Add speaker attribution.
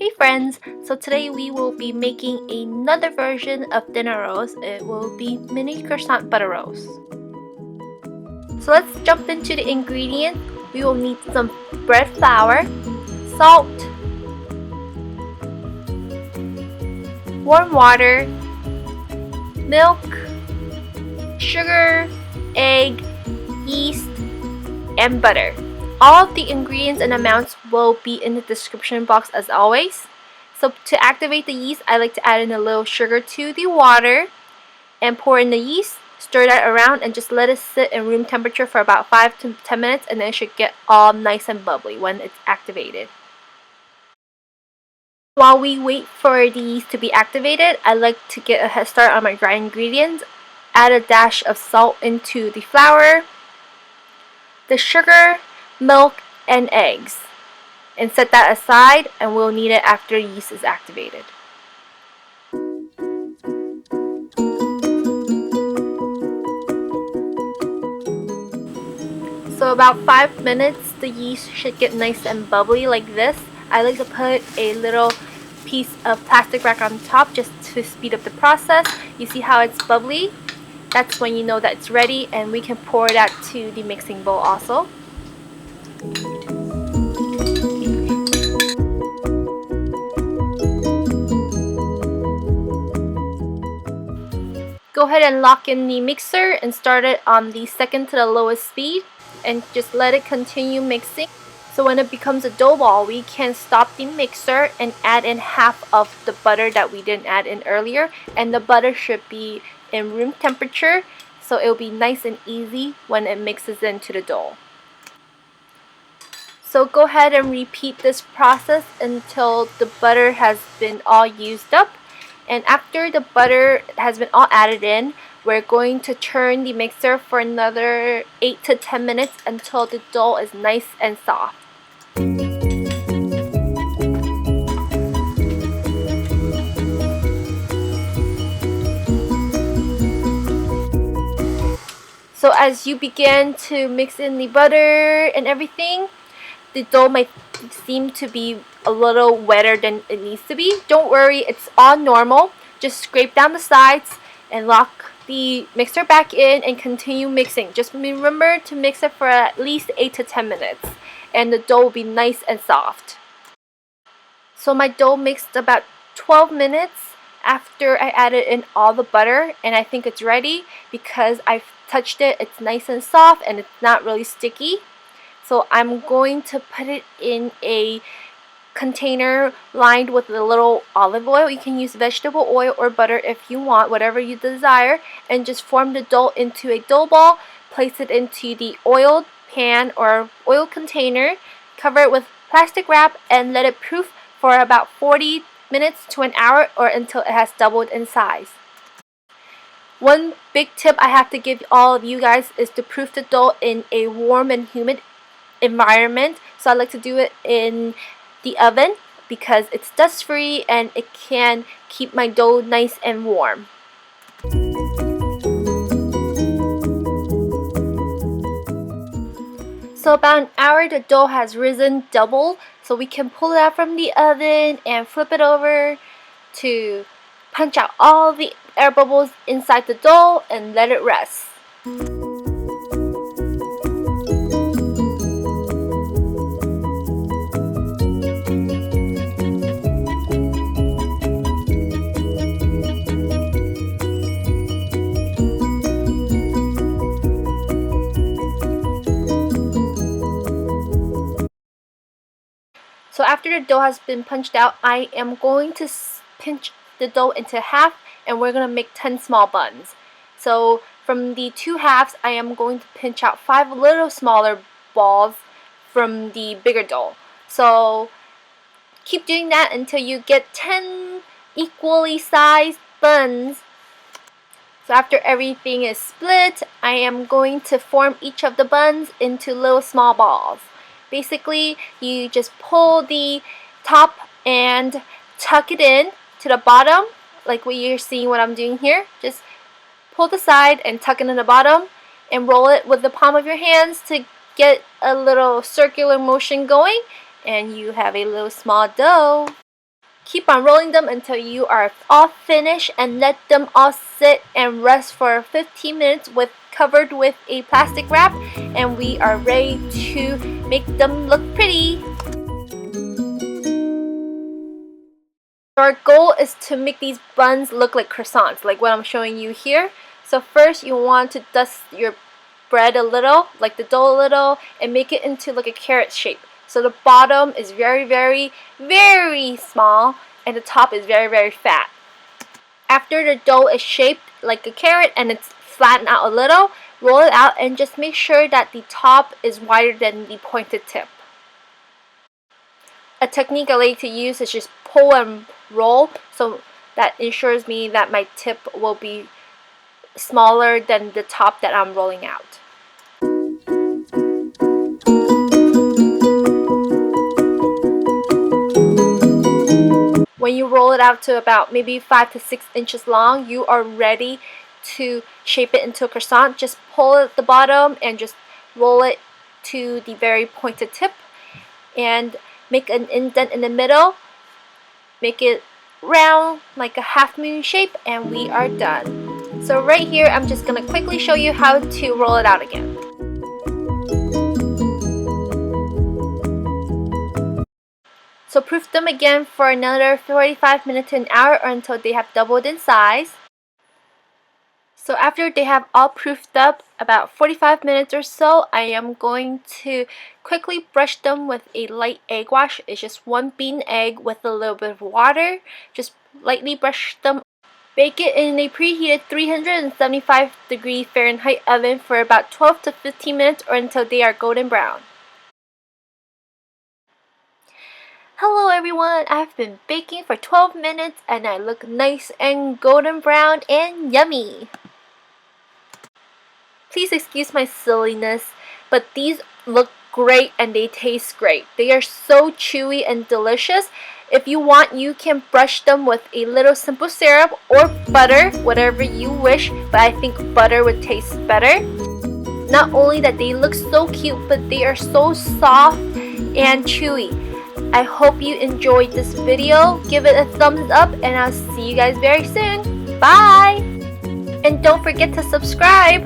Speaker 1: Hey friends, so today we will be making another version of dinner rolls. It will be mini croissant butter rolls. So let's jump into the ingredients. We will need some bread flour, salt, warm water, milk, sugar, egg, yeast, and butter. All of the ingredients and amounts will be in the description box as always. So to activate the yeast, I like to add in a little sugar to the water and pour in the yeast, stir that around, and just let it sit in room temperature for about 5 to 10 minutes, and then it should get all nice and bubbly when it's activated. While we wait for the yeast to be activated, I like to get a head start on my dry ingredients. Add a dash of salt into the flour, the sugar, milk, and eggs, and set that aside, and we'll need it after yeast is activated. So about 5 minutes, the yeast should get nice and bubbly like this. I like to put a little piece of plastic wrap on top just to speed up the process. You see how it's bubbly? That's when you know that it's ready, and we can pour that to the mixing bowl also. Go ahead and lock in the mixer and start it on the second to the lowest speed and just let it continue mixing. So when it becomes a dough ball, we can stop the mixer and add in half of the butter that we didn't add in earlier, and the butter should be in room temperature, so it'll be nice and easy when it mixes into the dough. So go ahead and repeat this process until the butter has been all used up. And after the butter has been all added in, we're going to turn the mixer for another 8 to 10 minutes until the dough is nice and soft. So as you begin to mix in the butter and everything, the dough might seem to be a little wetter than it needs to be. Don't worry, it's all normal. Just scrape down the sides and lock the mixer back in and continue mixing. Just remember to mix it for at least 8 to 10 minutes, and the dough will be nice and soft. So my dough mixed about 12 minutes after I added in all the butter, and I think it's ready because I've touched it. It's nice and soft and it's not really sticky. So I'm going to put it in a container lined with a little olive oil. You can use vegetable oil or butter if you want, whatever you desire, and just form the dough into a dough ball. Place it into the oiled pan or oil container, cover it with plastic wrap, and let it proof for about 40 minutes to an hour or until it has doubled in size. One big tip I have to give all of you guys is to proof the dough in a warm and humid environment. So I like to do it in the oven because it's dust free and it can keep my dough nice and warm. So about an hour, the dough has risen double, so we can pull it out from the oven and flip it over to punch out all the air bubbles inside the dough and let it rest. So after the dough has been punched out, I am going to pinch the dough into half, and we're going to make 10 small buns. So from the 2 halves, I am going to pinch out 5 little smaller balls from the bigger dough. So keep doing that until you get 10 equally sized buns. So after everything is split, I am going to form each of the buns into little small balls. Basically, you just pull the top and tuck it in to the bottom, like what you're seeing what I'm doing here. Just pull the side and tuck it in the bottom and roll it with the palm of your hands to get a little circular motion going, and you have a little small dough. Keep on rolling them until you are all finished and let them all sit and rest for 15 minutes covered with a plastic wrap, and we are ready to make them look pretty. Our goal is to make these buns look like croissants, like what I'm showing you here. So first you want to dust your bread a little, like the dough a little, and make it into like a carrot shape. So the bottom is very, very, very small, and the top is very, very fat. After the dough is shaped like a carrot and it's flattened out a little, roll it out and just make sure that the top is wider than the pointed tip. A technique I like to use is just pull and roll, so that ensures me that my tip will be smaller than the top that I'm rolling out. When you roll it out to about maybe 5 to 6 inches long, you are ready to shape it into a croissant. Just pull at the bottom and just roll it to the very pointed tip and make an indent in the middle. Make it round like a half moon shape, and we are done. So right here, I'm just going to quickly show you how to roll it out again. So proof them again for another 45 minutes to an hour, or until they have doubled in size. So after they have all proofed up, about 45 minutes or so, I am going to quickly brush them with a light egg wash. It's just 1 beaten egg with a little bit of water. Just lightly brush them. Bake it in a preheated 375-degree Fahrenheit oven for about 12 to 15 minutes, or until they are golden brown. Hello everyone, I've been baking for 12 minutes and I look nice and golden brown and yummy. Please excuse my silliness, but these look great and they taste great. They are so chewy and delicious. If you want, you can brush them with a little simple syrup or butter, whatever you wish, but I think butter would taste better. Not only that they look so cute, but they are so soft and chewy. I hope you enjoyed this video. Give it a thumbs up and I'll see you guys very soon. Bye! And don't forget to subscribe!